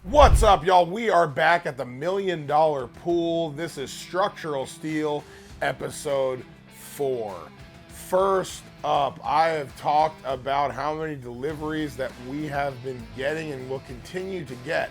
What's up, y'all? We are back at the $1 Million Pool. This is Structural Steel, episode 4. First up, I have talked about how many deliveries that we have been getting and will continue to get.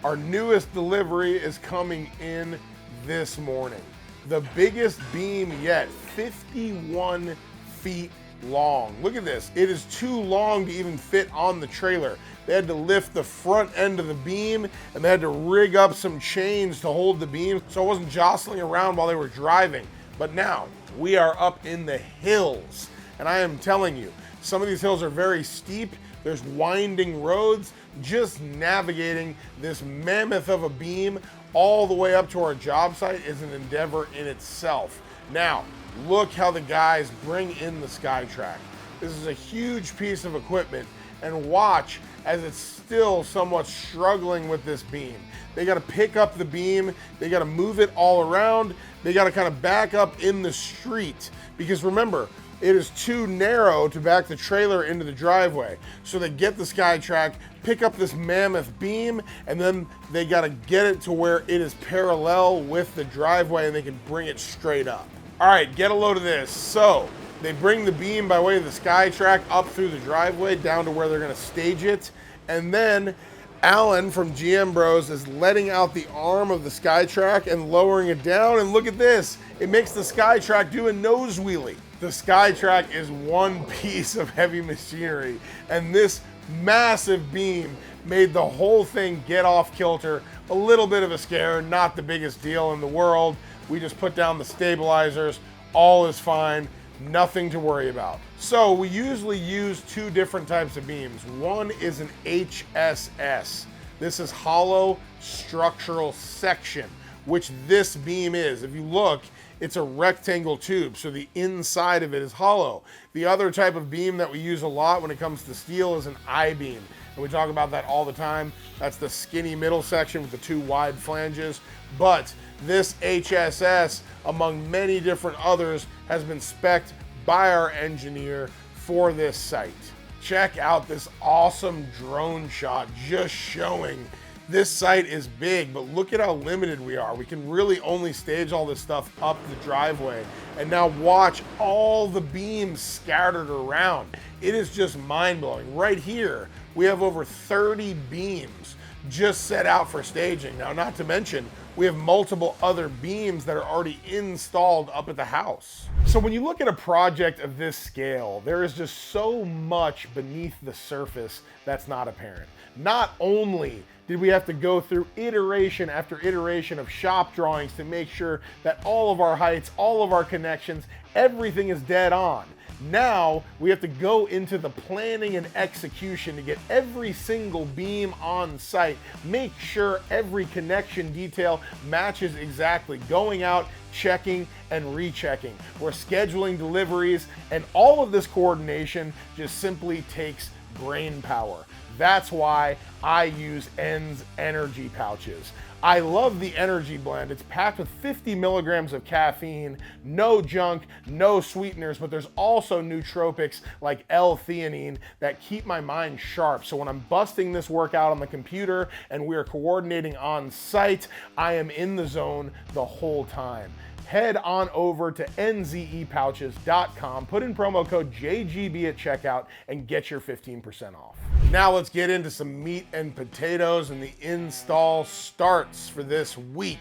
Our newest delivery is coming in this morning. The biggest beam yet, 51 feet long. Look at this. It is too long to even fit on the trailer. They had to lift the front end of the beam and they had to rig up some chains to hold the beam so it wasn't jostling around while they were driving. But now we are up in the hills, and I am telling you, some of these hills are very steep. There's winding roads. Just navigating this mammoth of a beam all the way up to our job site is an endeavor in itself. Now, look how the guys bring in the SkyTrack. This is a huge piece of equipment, and watch as it's still somewhat struggling with this beam. They gotta pick up the beam, they gotta move it all around, they gotta kind of back up in the street, because remember, it is too narrow to back the trailer into the driveway. So they get the SkyTrack, pick up this mammoth beam, and then they gotta get it to where it is parallel with the driveway and they can bring it straight up. All right, get a load of this. So they bring the beam by way of the SkyTrack up through the driveway down to where they're gonna stage it. And then Alan from GM Bros is letting out the arm of the SkyTrack and lowering it down. And look at this, it makes the SkyTrack do a nose wheelie. The SkyTrack is one piece of heavy machinery, and this massive beam made the whole thing get off kilter. A little bit of a scare, not the biggest deal in the world. We just put down the stabilizers, all is fine, nothing to worry about. So we usually use two different types of beams. One is an HSS. This is hollow structural section, which this beam is. If you look, it's a rectangle tube, so the inside of it is hollow. The other type of beam that we use a lot when it comes to steel is an I-beam, and we talk about that all the time. That's the skinny middle section with the two wide flanges. But this HSS, among many different others, has been spec'd by our engineer for this site. Check out this awesome drone shot just showing this site is big, but look at how limited we are. We can really only stage all this stuff up the driveway. And now watch all the beams scattered around. It is just mind-blowing. Right here, we have over 30 beams just set out for staging. Now, not to mention, we have multiple other beams that are already installed up at the house. So when you look at a project of this scale, there is just so much beneath the surface that's not apparent. Not only did we have to go through iteration after iteration of shop drawings to make sure that all of our heights, all of our connections, everything is dead on. Now we have to go into the planning and execution to get every single beam on site, make sure every connection detail matches exactly, going out, checking and rechecking. We're scheduling deliveries, and all of this coordination just simply takes brain power. That's why I use ENDS energy pouches. I love the energy blend. It's packed with 50 milligrams of caffeine, no junk, no sweeteners, but there's also nootropics like L-theanine that keep my mind sharp. So when I'm busting this workout on the computer and we're coordinating on site, I am in the zone the whole time. Head on over to nzepouches.com, put in promo code JGB at checkout, and get your 15% off. Now let's get into some meat and potatoes, and the install starts for this week.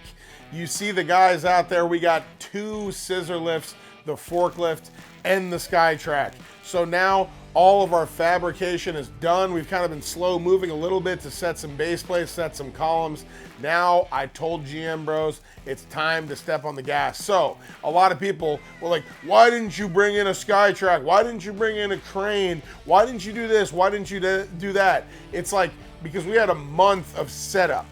You see the guys out there, we got 2 scissor lifts, the forklift, and the SkyTrack. So now all of our fabrication is done. We've kind of been slow moving a little bit to set some base plates, set some columns. Now I told GM Bros it's time to step on the gas. So a lot of people were like, why didn't you bring in a SkyTrack? Why didn't you bring in a crane? Why didn't you do this? Why didn't you do that? It's like, because we had a month of setup,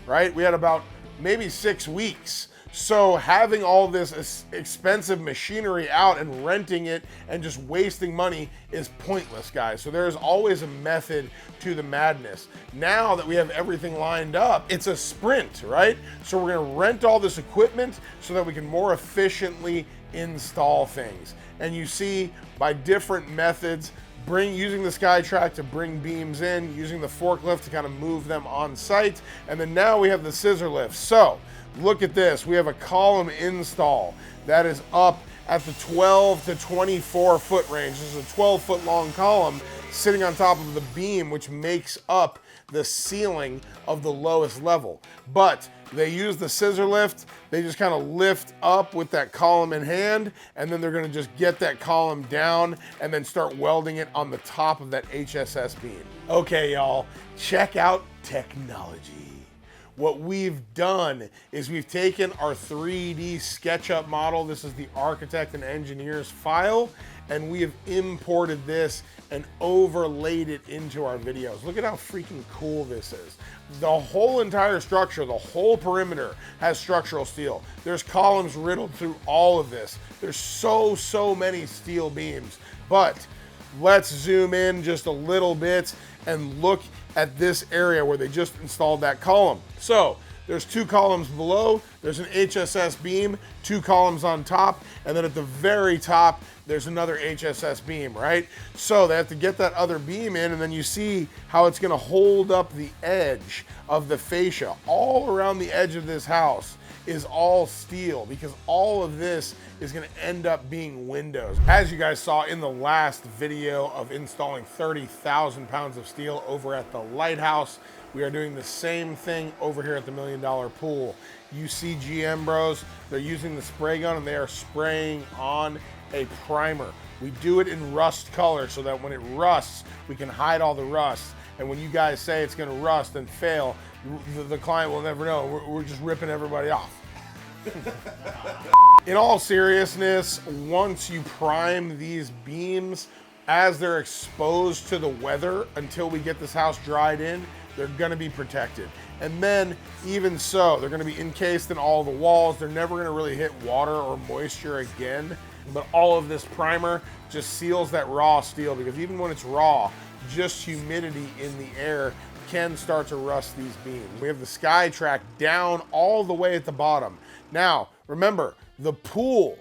right? We had about maybe 6 weeks. So having all this expensive machinery out and renting it and just wasting money is pointless, guys. So there's always a method to the madness. Now that we have everything lined up, it's a sprint, right? So we're gonna rent all this equipment so that we can more efficiently install things. And you see, by different methods, using the SkyTrack to bring beams in, using the forklift to kind of move them on site, and then now we have the scissor lift. So look at this, we have a column install that is up at the 12 to 24 foot range. This is a 12-foot long column sitting on top of the beam, which makes up the ceiling of the lowest level. But they use the scissor lift, they just kind of lift up with that column in hand, and then they're gonna just get that column down and then start welding it on the top of that HSS beam. Okay, y'all, check out technology. What we've done is we've taken our 3D SketchUp model, this is the architect and engineer's file, and we have imported this and overlaid it into our videos. Look at how freaking cool this is. The whole entire structure, the whole perimeter has structural steel. There's columns riddled through all of this. There's so many steel beams. But let's zoom in just a little bit and look at this area where they just installed that column. So there's 2 columns below, there's an HSS beam, 2 columns on top, and then at the very top, there's another HSS beam, right? So they have to get that other beam in, and then you see how it's gonna hold up the edge of the fascia. All around the edge of this house is all steel, because all of this is gonna end up being windows. As you guys saw in the last video of installing 30,000 pounds of steel over at the lighthouse, we are doing the same thing over here at the $1 Million Pool. You see GM bros, they're using the spray gun and they are spraying on a primer. We do it in rust color so that when it rusts, we can hide all the rust. And when you guys say it's gonna rust and fail, the client will never know. We're just ripping everybody off. In all seriousness, once you prime these beams, as they're exposed to the weather until we get this house dried in, they're gonna be protected. And then, even so, they're gonna be encased in all the walls. They're never gonna really hit water or moisture again. But all of this primer just seals that raw steel, because even when it's raw, just humidity in the air can start to rust these beams. We have the SkyTrack down all the way at the bottom. Now, remember, the pool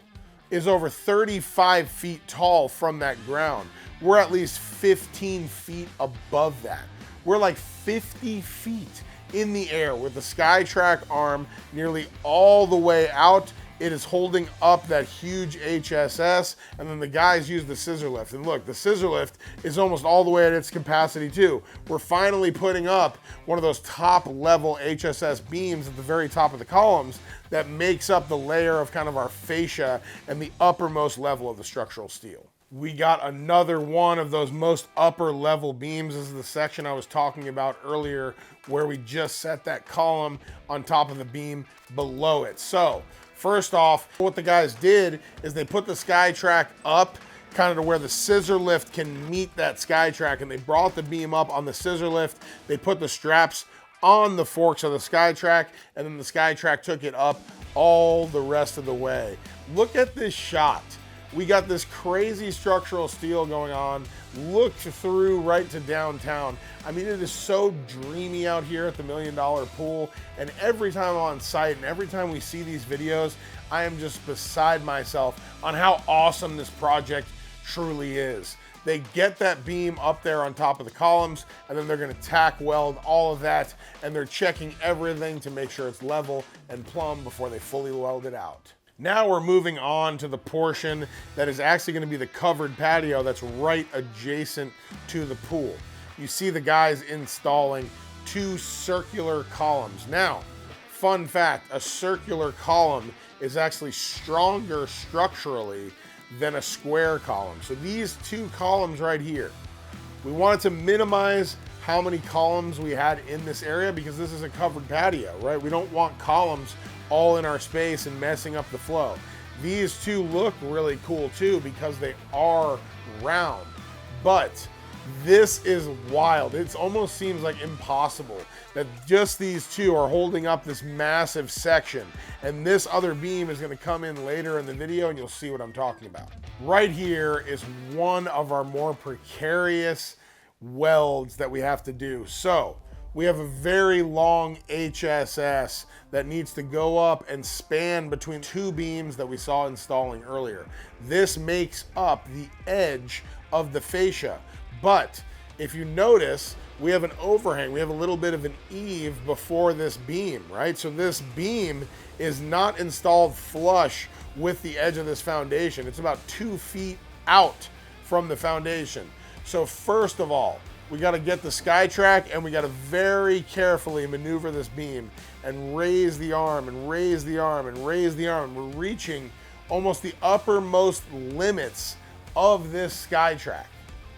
is over 35 feet tall from that ground. We're at least 15 feet above that. We're like 50 feet in the air with the SkyTrack arm nearly all the way out. It is holding up that huge HSS, and then the guys use the scissor lift. And look, the scissor lift is almost all the way at its capacity too. We're finally putting up one of those top level HSS beams at the very top of the columns that makes up the layer of kind of our fascia and the uppermost level of the structural steel. We got another one of those most upper level beams. This is the section I was talking about earlier where we just set that column on top of the beam below it. So first off, what the guys did is they put the SkyTrack up kind of to where the scissor lift can meet that SkyTrack, and they brought the beam up on the scissor lift. They put the straps on the forks of the SkyTrack, and then the SkyTrack took it up all the rest of the way. Look at this shot. We got this crazy structural steel going on. Look through right to downtown. I mean, it is so dreamy out here at the $1 Million Pool. And every time I'm on site and every time we see these videos, I am just beside myself on how awesome this project truly is. They get that beam up there on top of the columns, and then they're gonna tack weld all of that, and they're checking everything to make sure it's level and plumb before they fully weld it out. Now we're moving on to the portion that is actually going to be the covered patio that's right adjacent to the pool. You see the guys installing 2 circular columns. Now, fun fact, a circular column is actually stronger structurally than a square column. So these 2 columns right here, we wanted to minimize how many columns we had in this area because this is a covered patio, right? We don't want columns all in our space and messing up the flow. These 2 look really cool too because they are round, but this is wild. It almost seems like impossible that just these 2 are holding up this massive section, and this other beam is going to come in later in the video and you'll see what I'm talking about. Right here is one of our more precarious welds that we have to do. So we have a very long HSS that needs to go up and span between 2 beams that we saw installing earlier. This makes up the edge of the fascia. But if you notice, we have an overhang. We have a little bit of an eave before this beam, right? So this beam is not installed flush with the edge of this foundation. It's about 2 feet out from the foundation. So first of all, we got to get the SkyTrack, and we got to very carefully maneuver this beam and raise the arm and raise the arm and raise the arm. We're reaching almost the uppermost limits of this SkyTrack.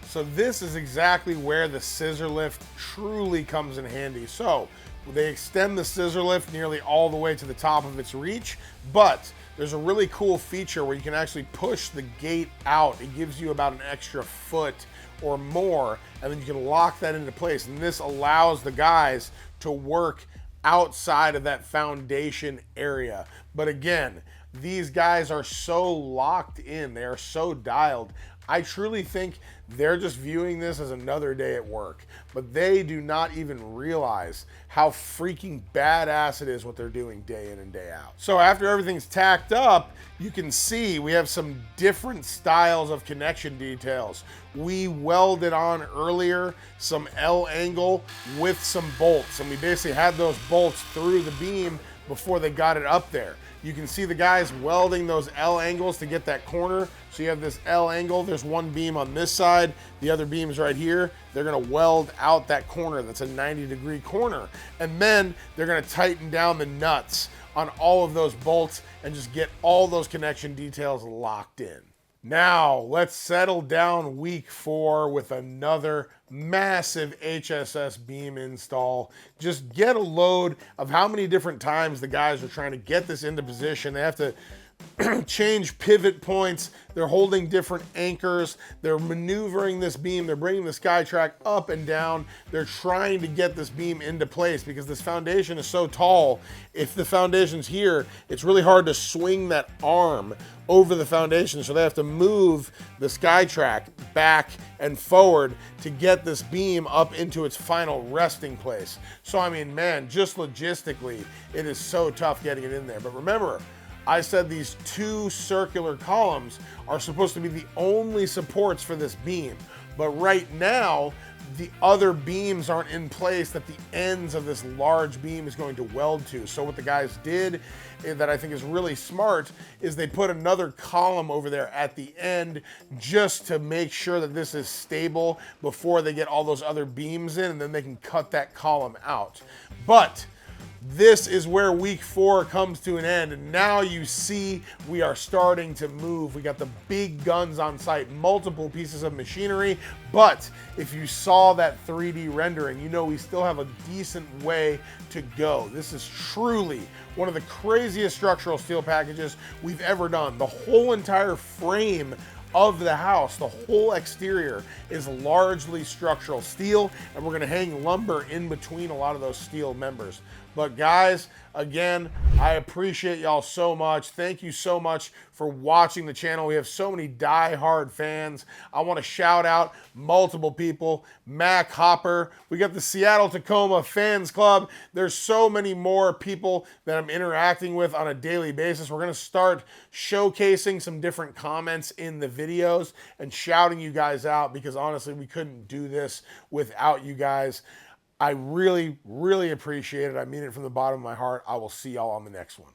So this is exactly where the scissor lift truly comes in handy. So they extend the scissor lift nearly all the way to the top of its reach, but there's a really cool feature where you can actually push the gate out. It gives you about an extra foot or more, and then you can lock that into place. And this allows the guys to work outside of that foundation area. But again, these guys are so locked in, they are so dialed. I truly think they're just viewing this as another day at work, but they do not even realize how freaking badass it is what they're doing day in and day out. So after everything's tacked up, you can see we have some different styles of connection details. We welded on earlier some L angle with some bolts, and we basically had those bolts through the beam before they got it up there. You can see the guys welding those L angles to get that corner. So you have this L angle, there's one beam on this side, the other beam's right here. They're gonna weld out that corner, that's a 90-degree corner. And then they're gonna tighten down the nuts on all of those bolts and just get all those connection details locked in. Now, let's settle down week 4 with another massive HSS beam install. Just get a load of how many different times the guys are trying to get this into position. They have to change pivot points. They're holding different anchors. They're maneuvering this beam. They're bringing the SkyTrack up and down. They're trying to get this beam into place because this foundation is so tall. If the foundation's here, it's really hard to swing that arm over the foundation. So they have to move the SkyTrack back and forward to get this beam up into its final resting place. So, I mean, man, just logistically, it is so tough getting it in there. But remember, I said these 2 circular columns are supposed to be the only supports for this beam. But right now, the other beams aren't in place that the ends of this large beam is going to weld to. So what the guys did that I think is really smart is they put another column over there at the end just to make sure that this is stable before they get all those other beams in, and then they can cut that column out. But this is where week 4 comes to an end, and now you see we are starting to move. We got the big guns on site, multiple pieces of machinery, but if you saw that 3D rendering, you know we still have a decent way to go. This is truly one of the craziest structural steel packages we've ever done. The whole entire frame of the house, the whole exterior is largely structural steel, and we're gonna hang lumber in between a lot of those steel members. But guys, again, I appreciate y'all so much. Thank you so much for watching the channel. We have so many die-hard fans. I want to shout out multiple people. Mac Hopper. We got the Seattle Tacoma Fans Club. There's so many more people that I'm interacting with on a daily basis. We're going to start showcasing some different comments in the videos and shouting you guys out because honestly, we couldn't do this without you guys. I really, really appreciate it. I mean it from the bottom of my heart. I will see y'all on the next one.